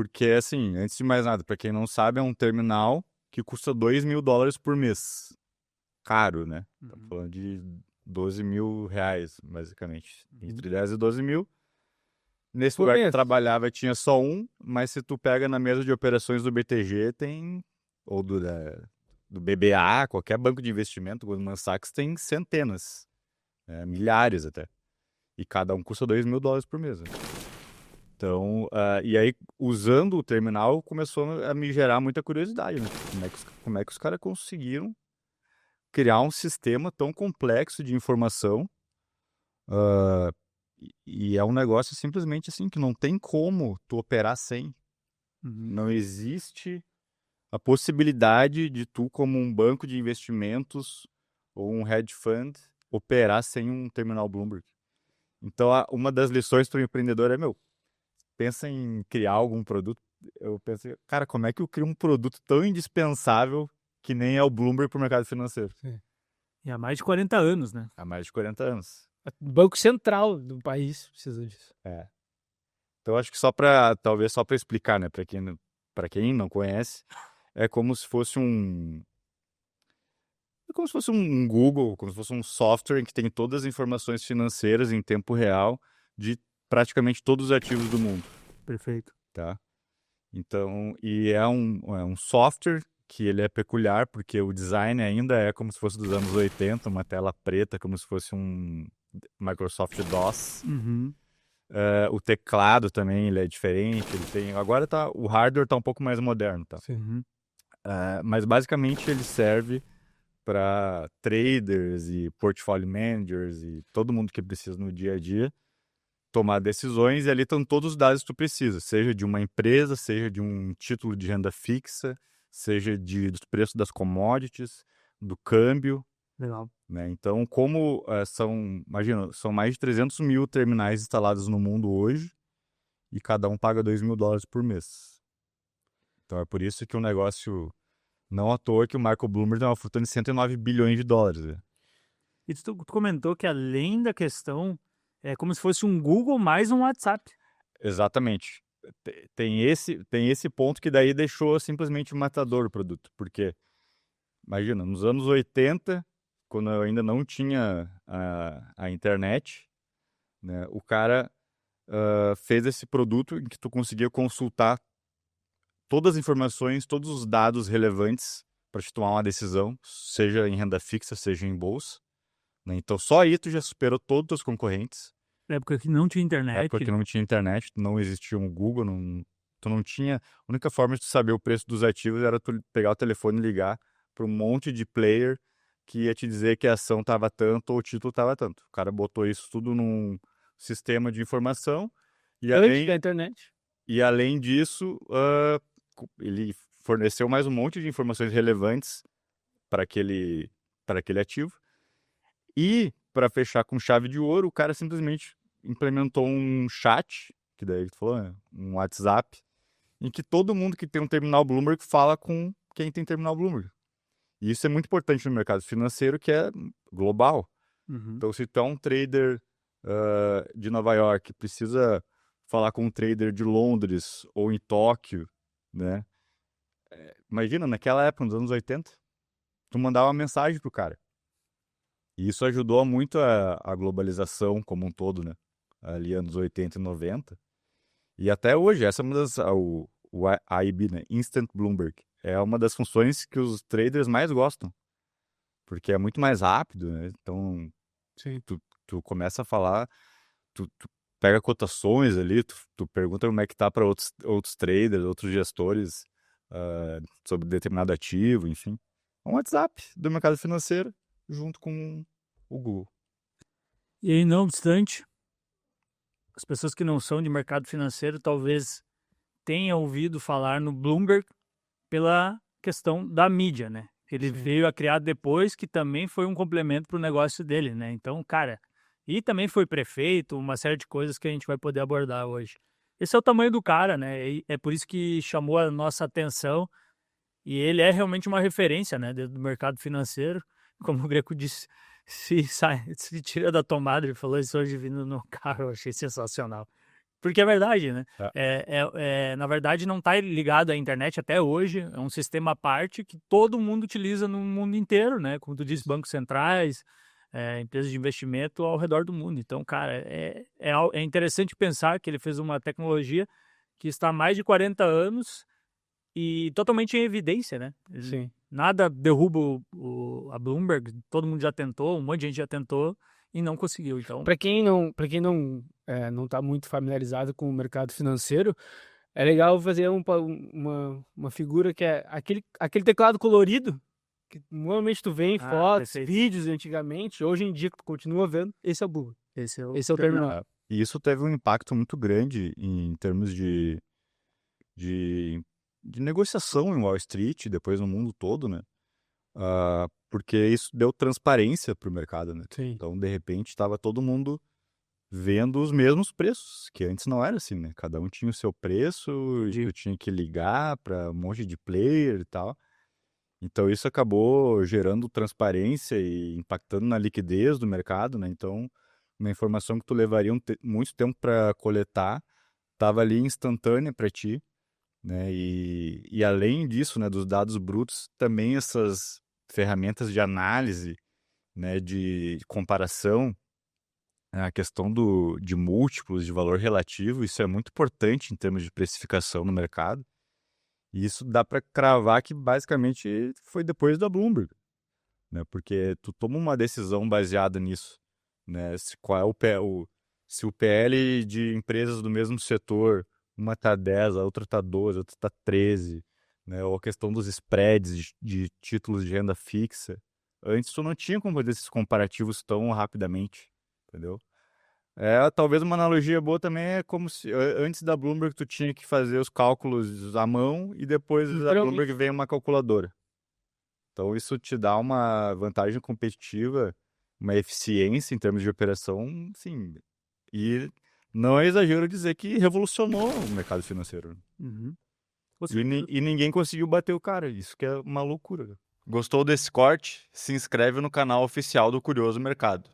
Porque, assim, antes de mais nada, para quem não sabe, é um terminal que custa $2.000 por mês. Caro, né? Tá Uhum. falando de R$ 12.000, basicamente. Uhum. Entre 10 e 12 mil. Nesse Por lugar que eu mês. trabalhava tinha só um, mas se tu pega na mesa de operações do BTG, tem. Ou do BBA, qualquer banco de investimento, Goldman Sachs, tem centenas, milhares até. E cada um custa $2.000 por mês. Né? Então, e aí, usando o terminal, começou a me gerar muita curiosidade, né? Como é que os caras conseguiram criar um sistema tão complexo de informação. E é um negócio simplesmente assim que não tem como tu operar sem. Uhum. Não existe a possibilidade de tu, como um banco de investimentos ou um hedge fund, operar sem um terminal Bloomberg. Então, uma das lições para o empreendedor é, pensa em criar algum produto. Eu pensei, cara, como é que eu crio um produto tão indispensável que nem é o Bloomberg para o mercado financeiro? Sim. E há mais de 40 anos, né? Há mais de 40 anos. O Banco Central do país precisa disso. É. Então, acho que talvez só para explicar, né, para quem não conhece, é como se fosse um Google, como se fosse um software em que tem todas as informações financeiras em tempo real de praticamente todos os ativos do mundo, Perfeito. tá? Então, e é um software que ele é peculiar porque o design ainda é como se fosse dos anos 80, uma tela preta, como se fosse um Microsoft DOS. Uhum. O teclado também ele é diferente, agora o hardware tá um pouco mais moderno, tá? Sim. Uhum. Mas basicamente ele serve para traders e portfolio managers e todo mundo que precisa no dia a dia tomar decisões e ali estão todos os dados que tu precisa, seja de uma empresa, seja de um título de renda fixa, seja do preço das commodities, do câmbio, Legal. né? Então, imagina, são mais de 300 mil terminais instalados no mundo hoje e cada um paga $2.000 por mês. Então é por isso que o negócio, não à toa que o Michael Bloomberg tem uma fortuna de $109 bilhões. Né? E tu comentou que além da questão, é como se fosse um Google mais um WhatsApp. Exatamente. Tem esse ponto que daí deixou simplesmente matador o produto. Porque, imagina, nos anos 80, quando eu ainda não tinha a internet, né, o cara fez esse produto em que tu conseguia consultar todas as informações, todos os dados relevantes para te tomar uma decisão, seja em renda fixa, seja em bolsa. Né? Então, só aí tu já superou todos os concorrentes. Na época que não tinha Época que internet. não tinha internet, não existia um Google, tu não tinha. A única forma de tu saber o preço dos ativos era tu pegar o telefone e ligar para um monte de player que ia te dizer que a ação estava tanto ou o título estava tanto. O cara botou isso tudo num sistema de informação e Antes da além, internet. e além disso, ele forneceu mais um monte de informações relevantes para aquele ativo. E, para fechar com chave de ouro, o cara simplesmente implementou um chat, que daí tu falou, né? Um WhatsApp, em que todo mundo que tem um terminal Bloomberg fala com quem tem terminal Bloomberg. E isso é muito importante no mercado financeiro, que é global. Uhum. Então, se tu é um trader de Nova York, precisa falar com um trader de Londres ou em Tóquio, né? Imagina, naquela época, nos anos 80, tu mandava uma mensagem pro cara. E isso ajudou muito a globalização como um todo, né? Ali anos 80 e 90. E até hoje, essa é uma o AIB, né? Instant Bloomberg. É uma das funções que os traders mais gostam. Porque é muito mais rápido, né? Então, Sim. tu começa a falar, tu pega cotações ali, tu pergunta como é que tá para outros traders, outros gestores sobre determinado ativo, enfim. É um WhatsApp do mercado financeiro junto com o Google. E aí, não obstante, as pessoas que não são de mercado financeiro talvez tenham ouvido falar no Bloomberg pela questão da mídia, né? Ele Sim. veio a criar depois, que também foi um complemento para o negócio dele, né? Então, cara, e também foi prefeito, uma série de coisas que a gente vai poder abordar hoje. Esse é o tamanho do cara, né? E é por isso que chamou a nossa atenção. E ele é realmente uma referência, né, dentro do mercado financeiro. Como o Greco disse, se tira da tomada, ele falou isso hoje vindo no carro, eu achei sensacional. Porque é verdade, né? É. Na verdade, não está ligado à internet até hoje. É um sistema à parte que todo mundo utiliza no mundo inteiro, né? Como tu disse, bancos centrais, empresas de investimento ao redor do mundo. Então, cara, é interessante pensar que ele fez uma tecnologia que está há mais de 40 anos e totalmente em evidência, né? Sim. Nada derruba a Bloomberg, todo mundo já tentou, um monte de gente já tentou e não conseguiu. Então, Para quem não está muito familiarizado com o mercado financeiro, é legal fazer uma figura que é aquele teclado colorido, que normalmente tu vê em fotos, perfeito. vídeos antigamente, hoje em dia tu continua vendo, esse é o Bloomberg. Esse é o terminal. É. E isso teve um impacto muito grande em termos de negociação em Wall Street, depois no mundo todo, né? Porque isso deu transparência para o mercado, né? Sim. Então, de repente, estava todo mundo vendo os mesmos preços, que antes não era assim, né? Cada um tinha o seu preço e tu tinha que ligar para um monte de player e tal. Então, isso acabou gerando transparência e impactando na liquidez do mercado, né? Então, uma informação que tu levaria muito tempo para coletar estava ali instantânea para ti, né? E além disso, né, dos dados brutos, também essas ferramentas de análise, né, de comparação, a questão de múltiplos de valor relativo, isso é muito importante em termos de precificação no mercado. E isso dá para cravar que basicamente foi depois da Bloomberg, né? Porque tu toma uma decisão baseada nisso, né? Se o PL de empresas do mesmo setor, uma tá 10, a outra tá 12, a outra tá 13, né? Ou a questão dos spreads de títulos de renda fixa. Antes tu não tinha como fazer esses comparativos tão rapidamente, entendeu? Talvez uma analogia boa também é como se antes da Bloomberg tu tinha que fazer os cálculos à mão e depois da Literalmente. Bloomberg vem uma calculadora. Então isso te dá uma vantagem competitiva, uma eficiência em termos de operação, sim. E não é exagero dizer que revolucionou o mercado financeiro. Uhum. E ninguém conseguiu bater o cara. Isso que é uma loucura. Gostou desse corte? Se inscreve no canal oficial do Curioso Mercado.